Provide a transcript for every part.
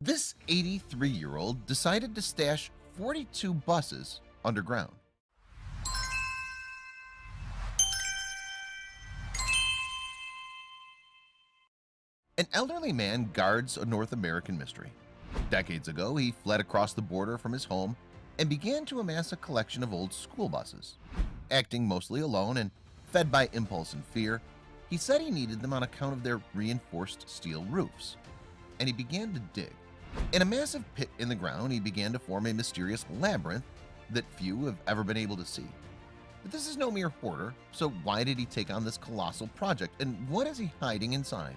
This 83-year-old decided to stash 42 buses underground. An elderly man guards a North American mystery. Decades ago, he fled across the border from his home and began to amass a collection of old school buses. Acting mostly alone and fed by impulse and fear, he said he needed them on account of their reinforced steel roofs. And he began to dig. In a massive pit in the ground, he began to form a mysterious labyrinth that few have ever been able to see. But this is no mere hoarder, so why did he take on this colossal project, and what is he hiding inside?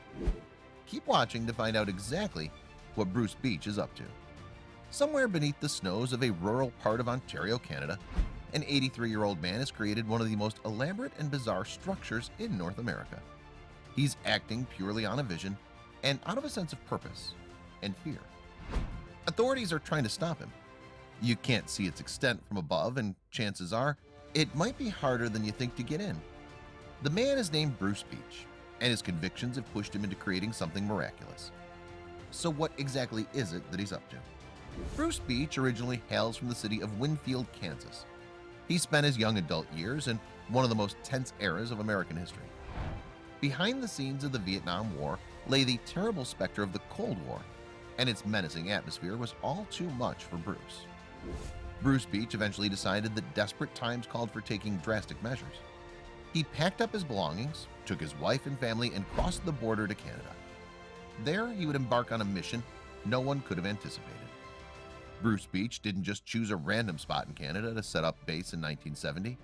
Keep watching to find out exactly what Bruce Beach is up to. Somewhere beneath the snows of a rural part of Ontario, Canada, an 83-year-old man has created one of the most elaborate and bizarre structures in North America. He's acting purely on a vision and out of a sense of purpose and fear. Authorities are trying to stop him. You can't see its extent from above, and chances are it might be harder than you think to get in. The man is named Bruce Beach, and his convictions have pushed him into creating something miraculous. So what exactly is it that he's up to? Bruce Beach originally hails from the city of Winfield, Kansas. He spent his young adult years in one of the most tense eras of American history. Behind the scenes of the Vietnam War lay the terrible specter of the Cold War, and its menacing atmosphere was all too much for Bruce. Bruce Beach eventually decided that desperate times called for taking drastic measures. He packed up his belongings, took his wife and family, and crossed the border to Canada. There, he would embark on a mission no one could have anticipated. Bruce Beach didn't just choose a random spot in Canada to set up base in 1970.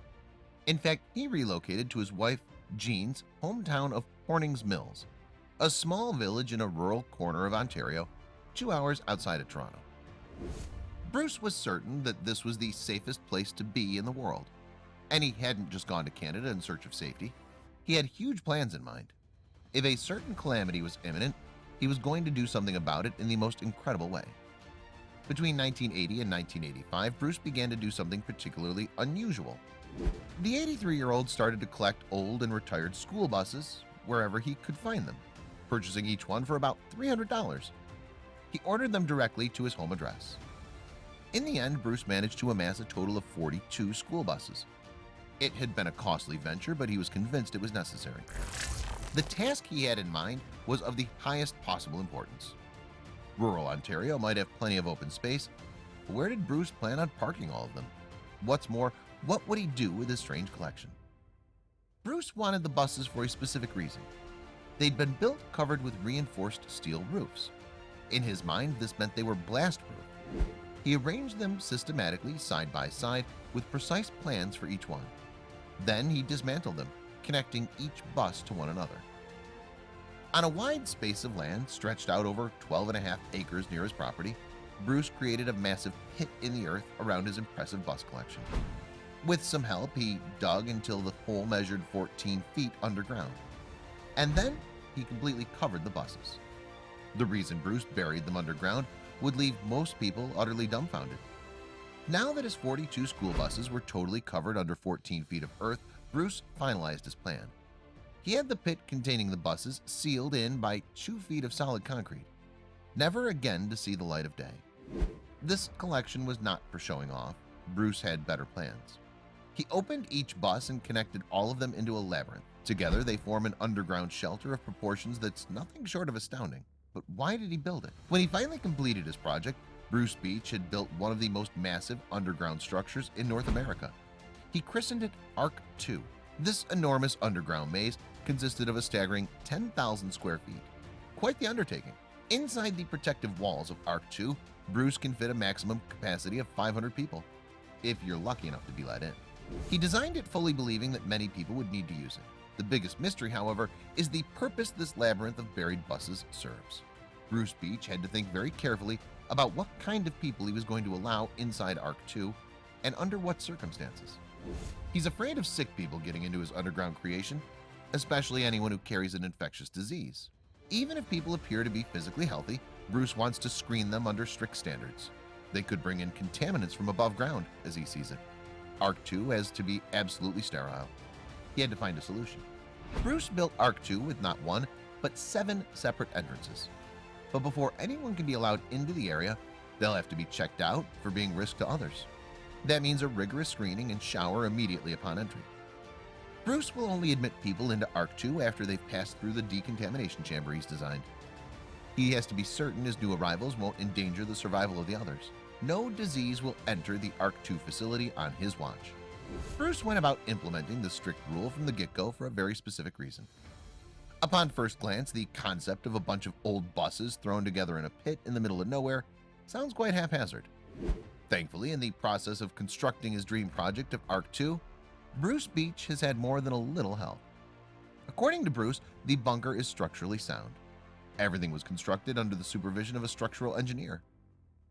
In fact, he relocated to his wife Jean's hometown of Hornings Mills, a small village in a rural corner of Ontario, 2 hours outside of Toronto. Bruce was certain that this was the safest place to be in the world, and he hadn't just gone to Canada in search of safety. He had huge plans in mind. If a certain calamity was imminent, he was going to do something about it in the most incredible way. Between 1980 and 1985, Bruce began to do something particularly unusual. The 83-year-old started to collect old and retired school buses wherever he could find them, purchasing each one for about $300. He ordered them directly to his home address. In the end, Bruce managed to amass a total of 42 school buses. It had been a costly venture, but he was convinced it was necessary. The task he had in mind was of the highest possible importance. Rural Ontario might have plenty of open space, but where did Bruce plan on parking all of them? What's more, what would he do with his strange collection? Bruce wanted the buses for a specific reason. They'd been built covered with reinforced steel roofs. In his mind, this meant they were blast-proof. He arranged them systematically side by side with precise plans for each one. Then he dismantled them, connecting each bus to one another. On a wide space of land stretched out over 12.5 acres near his property, Bruce created a massive pit in the earth around his impressive bus collection. With some help, he dug until the hole measured 14 feet underground. And then he completely covered the buses. The reason Bruce buried them underground would leave most people utterly dumbfounded. Now that his 42 school buses were totally covered under 14 feet of earth, Bruce finalized his plan. He had the pit containing the buses sealed in by 2 feet of solid concrete, never again to see the light of day. This collection was not for showing off. Bruce had better plans. He opened each bus and connected all of them into a labyrinth. Together, they form an underground shelter of proportions that's nothing short of astounding. But why did he build it? When he finally completed his project, Bruce Beach had built one of the most massive underground structures in North America. He christened it Arc 2. This enormous underground maze consisted of a staggering 10,000 square feet. Quite the undertaking. Inside the protective walls of Arc 2, Bruce can fit a maximum capacity of 500 people, if you're lucky enough to be let in. He designed it fully believing that many people would need to use it. The biggest mystery, however, is the purpose this labyrinth of buried buses serves. Bruce Beach had to think very carefully about what kind of people he was going to allow inside Arc 2 and under what circumstances. He's afraid of sick people getting into his underground creation, especially anyone who carries an infectious disease. Even if people appear to be physically healthy, Bruce wants to screen them under strict standards. They could bring in contaminants from above ground, as he sees it. Arc 2 has to be absolutely sterile. He had to find a solution. Bruce built Arc 2 with not one, but 7 separate entrances. But before anyone can be allowed into the area, they'll have to be checked out for being risk to others. That means a rigorous screening and shower immediately upon entry. Bruce will only admit people into Ark 2 after they've passed through the decontamination chamber he's designed. He has to be certain his new arrivals won't endanger the survival of the others. No disease will enter the Ark 2 facility on his watch. Bruce went about implementing the strict rule from the get-go for a very specific reason. Upon first glance, the concept of a bunch of old buses thrown together in a pit in the middle of nowhere sounds quite haphazard. Thankfully, in the process of constructing his dream project of Ark 2, Bruce Beach has had more than a little help. According to Bruce, the bunker is structurally sound. Everything was constructed under the supervision of a structural engineer,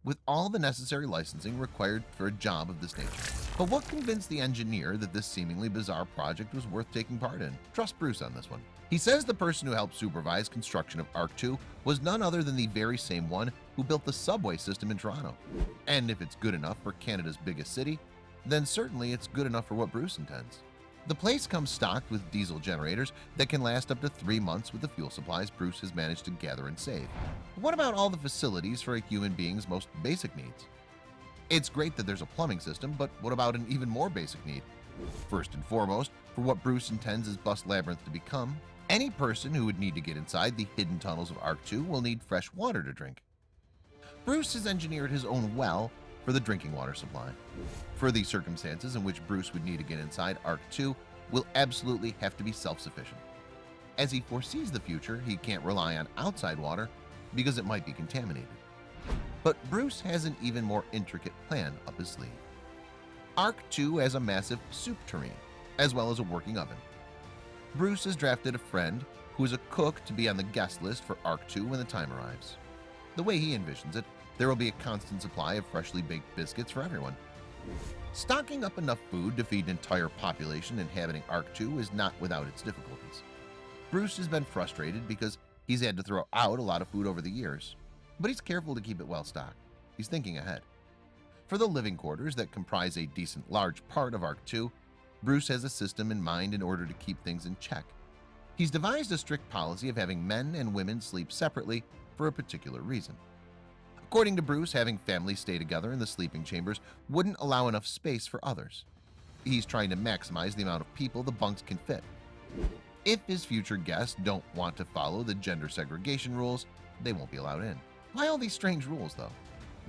with all the necessary licensing required for a job of this nature. But what convinced the engineer that this seemingly bizarre project was worth taking part in? Trust Bruce on this one. He says the person who helped supervise construction of Ark 2 was none other than the very same one who built the subway system in Toronto. And if it's good enough for Canada's biggest city, then certainly it's good enough for what Bruce intends. The place comes stocked with diesel generators that can last up to 3 months with the fuel supplies Bruce has managed to gather and save. What about all the facilities for a human being's most basic needs? It's great that there's a plumbing system, but what about an even more basic need? First and foremost, for what Bruce intends his bus labyrinth to become, any person who would need to get inside the hidden tunnels of Ark 2 will need fresh water to drink. Bruce has engineered his own well for the drinking water supply. For the circumstances in which Bruce would need to get inside Ark 2 will absolutely have to be self-sufficient. As he foresees the future, he can't rely on outside water because it might be contaminated. But Bruce has an even more intricate plan up his sleeve. Ark 2 has a massive soup tureen, as well as a working oven. Bruce has drafted a friend who is a cook to be on the guest list for Ark 2 when the time arrives. The way he envisions it, there will be a constant supply of freshly baked biscuits for everyone. Stocking up enough food to feed an entire population inhabiting Ark 2 is not without its difficulties. Bruce has been frustrated because he's had to throw out a lot of food over the years, but he's careful to keep it well stocked. He's thinking ahead. For the living quarters that comprise a decent large part of Ark 2, Bruce has a system in mind in order to keep things in check. He's devised a strict policy of having men and women sleep separately for a particular reason. According to Bruce, having families stay together in the sleeping chambers wouldn't allow enough space for others. He's trying to maximize the amount of people the bunks can fit. If his future guests don't want to follow the gender segregation rules, they won't be allowed in. Why all these strange rules, though?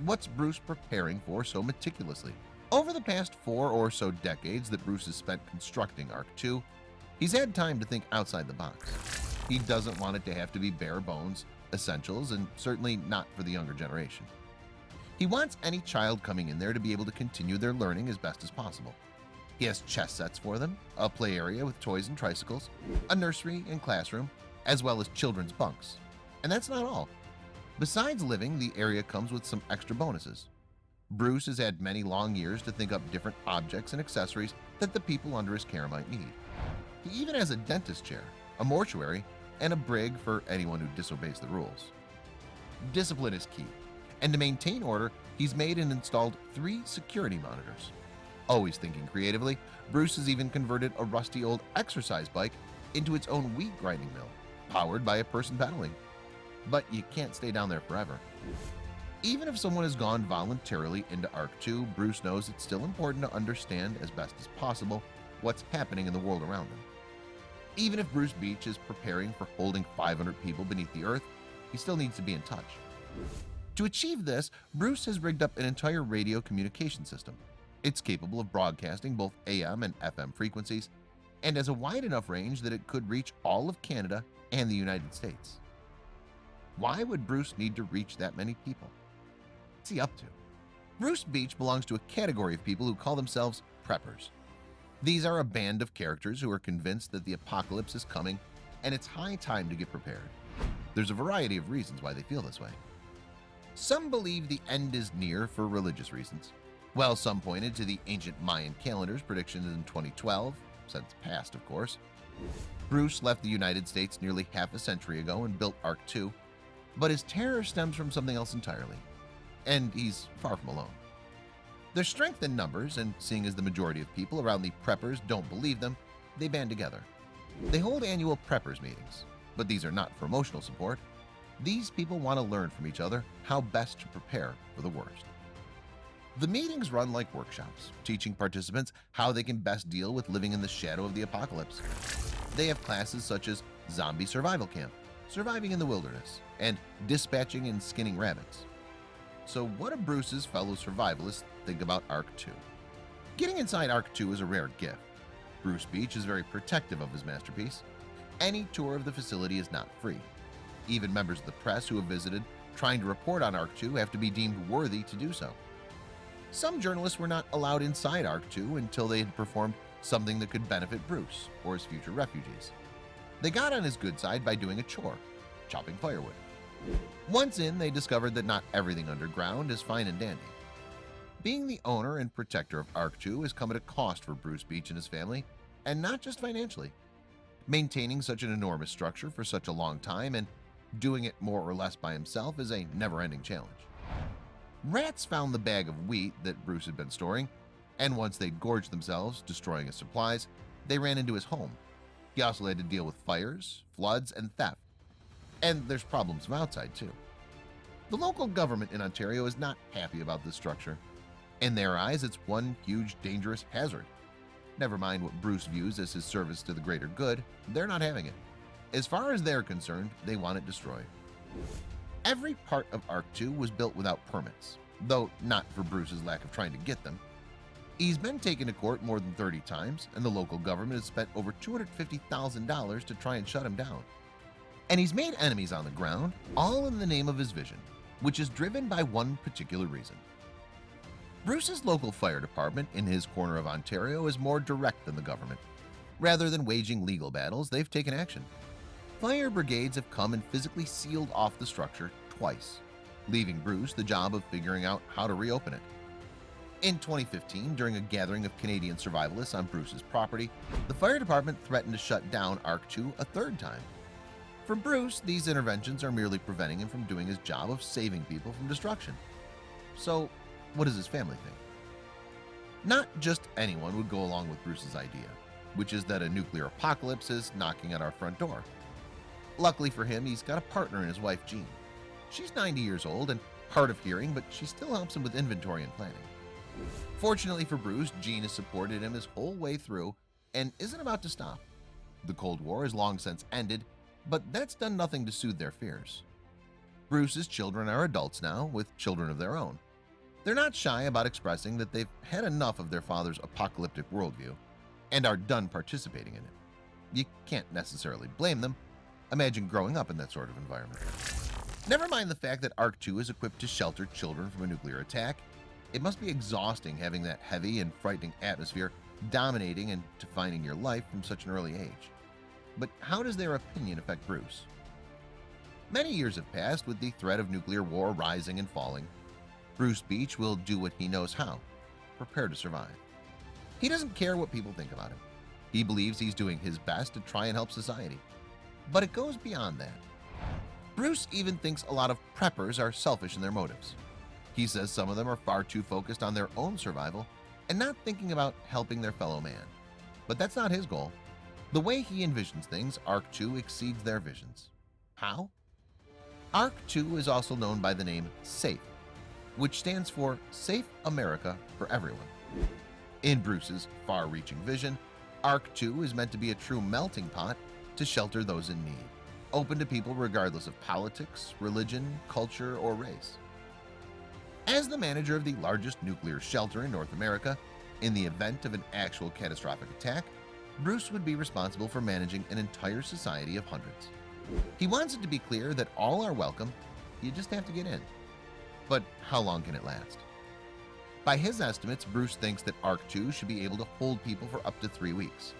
What's Bruce preparing for so meticulously? Over the past 4 or so decades that Bruce has spent constructing Ark 2, he's had time to think outside the box. He doesn't want it to have to be bare bones essentials, and certainly not for the younger generation. He wants any child coming in there to be able to continue their learning as best as possible. He has chess sets for them, a play area with toys and tricycles, a nursery and classroom, as well as children's bunks. And that's not all. Besides living, the area comes with some extra bonuses. Bruce has had many long years to think up different objects and accessories that the people under his care might need. He even has a dentist chair, a mortuary, and a brig for anyone who disobeys the rules. Discipline is key, and to maintain order, he's made and installed 3 security monitors. Always thinking creatively, Bruce has even converted a rusty old exercise bike into its own wheat grinding mill, powered by a person pedaling. But you can't stay down there forever. Even if someone has gone voluntarily into Ark 2, Bruce knows it's still important to understand as best as possible what's happening in the world around them. Even if Bruce Beach is preparing for holding 500 people beneath the earth, he still needs to be in touch. To achieve this, Bruce has rigged up an entire radio communication system. It's capable of broadcasting both AM and FM frequencies, and has a wide enough range that it could reach all of Canada and the United States. Why would Bruce need to reach that many people? What's he up to? Bruce Beach belongs to a category of people who call themselves preppers. These are a band of characters who are convinced that the apocalypse is coming and it's high time to get prepared. There's a variety of reasons why they feel this way. Some believe the end is near for religious reasons, while some pointed to the ancient Mayan calendar's predictions in 2012, since past of course. Bruce left the United States nearly half a century ago and built Ark 2, but his terror stems from something else entirely, and he's far from alone. There's strength in numbers, and seeing as the majority of people around the preppers don't believe them, they band together. They hold annual preppers meetings, but these are not for emotional support. These people want to learn from each other how best to prepare for the worst. The meetings run like workshops, teaching participants how they can best deal with living in the shadow of the apocalypse. They have classes such as Zombie Survival Camp, Surviving in the Wilderness, and Dispatching and Skinning Rabbits. So what do Bruce's fellow survivalists think about Ark 2? Getting inside Ark 2 is a rare gift. Bruce Beach is very protective of his masterpiece. Any tour of the facility is not free. Even members of the press who have visited trying to report on Ark 2 have to be deemed worthy to do so. Some journalists were not allowed inside Ark 2 until they had performed something that could benefit Bruce or his future refugees. They got on his good side by doing a chore, chopping firewood. Once in, they discovered that not everything underground is fine and dandy. Being the owner and protector of Ark 2 has come at a cost for Bruce Beach and his family, and not just financially. Maintaining such an enormous structure for such a long time and doing it more or less by himself is a never-ending challenge. Rats found the bag of wheat that Bruce had been storing, and once they'd gorged themselves, destroying his supplies, they ran into his home. He also had to deal with fires, floods, and theft. And there's problems from outside, too. The local government in Ontario is not happy about this structure. In their eyes, it's one huge, dangerous hazard. Never mind what Bruce views as his service to the greater good, they're not having it. As far as they're concerned, they want it destroyed. Every part of Ark 2 was built without permits, though not for Bruce's lack of trying to get them. He's been taken to court more than 30 times, and the local government has spent over $250,000 to try and shut him down. And he's made enemies on the ground, all in the name of his vision, which is driven by one particular reason. Bruce's local fire department in his corner of Ontario is more direct than the government. Rather than waging legal battles, they've taken action. Fire brigades have come and physically sealed off the structure twice, leaving Bruce the job of figuring out how to reopen it. In 2015, during a gathering of Canadian survivalists on Bruce's property, the fire department threatened to shut down Ark 2 a third time. For Bruce, these interventions are merely preventing him from doing his job of saving people from destruction. So, what does his family think? Not just anyone would go along with Bruce's idea, which is that a nuclear apocalypse is knocking at our front door. Luckily for him, he's got a partner in his wife, Jean. She's 90 years old and hard of hearing, but she still helps him with inventory and planning. Fortunately for Bruce, Jean has supported him his whole way through and isn't about to stop. The Cold War has long since ended, but that's done nothing to soothe their fears. Bruce's children are adults now, with children of their own. They're not shy about expressing that they've had enough of their father's apocalyptic worldview and are done participating in it. You can't necessarily blame them. Imagine growing up in that sort of environment. Never mind the fact that Ark 2 is equipped to shelter children from a nuclear attack. It must be exhausting having that heavy and frightening atmosphere dominating and defining your life from such an early age. But how does their opinion affect Bruce? Many years have passed with the threat of nuclear war rising and falling. Bruce Beach will do what he knows how, prepare to survive. He doesn't care what people think about him. He believes he's doing his best to try and help society. But it goes beyond that. Bruce even thinks a lot of preppers are selfish in their motives. He says some of them are far too focused on their own survival and not thinking about helping their fellow man. But that's not his goal. The way he envisions things, Ark 2 exceeds their visions. How? Ark 2 is also known by the name SAFE, which stands for Safe America for Everyone. In Bruce's far-reaching vision, Ark 2 is meant to be a true melting pot to shelter those in need, open to people regardless of politics, religion, culture, or race. As the manager of the largest nuclear shelter in North America, in the event of an actual catastrophic attack, Bruce would be responsible for managing an entire society of hundreds. He wants it to be clear that all are welcome, you just have to get in. But how long can it last? By his estimates, Bruce thinks that Ark 2 should be able to hold people for up to 3 weeks.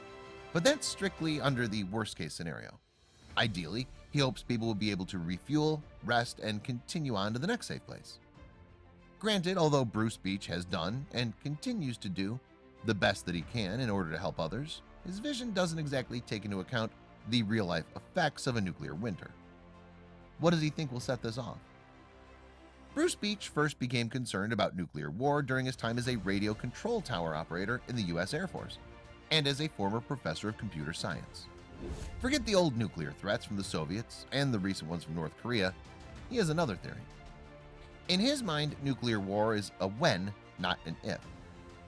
But that's strictly under the worst-case scenario. Ideally, he hopes people will be able to refuel, rest, and continue on to the next safe place. Granted, although Bruce Beach has done, and continues to do, the best that he can in order to help others, his vision doesn't exactly take into account the real-life effects of a nuclear winter. What does he think will set this off? Bruce Beach first became concerned about nuclear war during his time as a radio control tower operator in the U.S. Air Force and as a former professor of computer science. Forget the old nuclear threats from the Soviets and the recent ones from North Korea. He has another theory. In his mind, nuclear war is a when, not an if.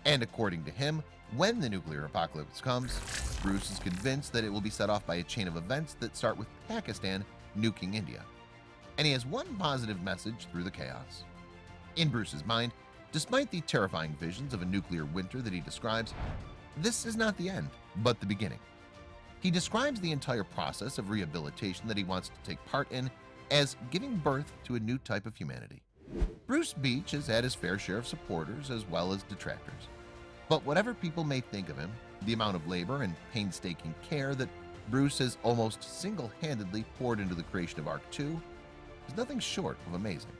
And according to him, when the nuclear apocalypse comes, Bruce is convinced that it will be set off by a chain of events that start with Pakistan nuking India. And he has one positive message through the chaos. In Bruce's mind, despite the terrifying visions of a nuclear winter that he describes, this is not the end, but the beginning. He describes the entire process of rehabilitation that he wants to take part in as giving birth to a new type of humanity. Bruce Beach has had his fair share of supporters as well as detractors. But whatever people may think of him, the amount of labor and painstaking care that Bruce has almost single-handedly poured into the creation of Ark 2 is nothing short of amazing.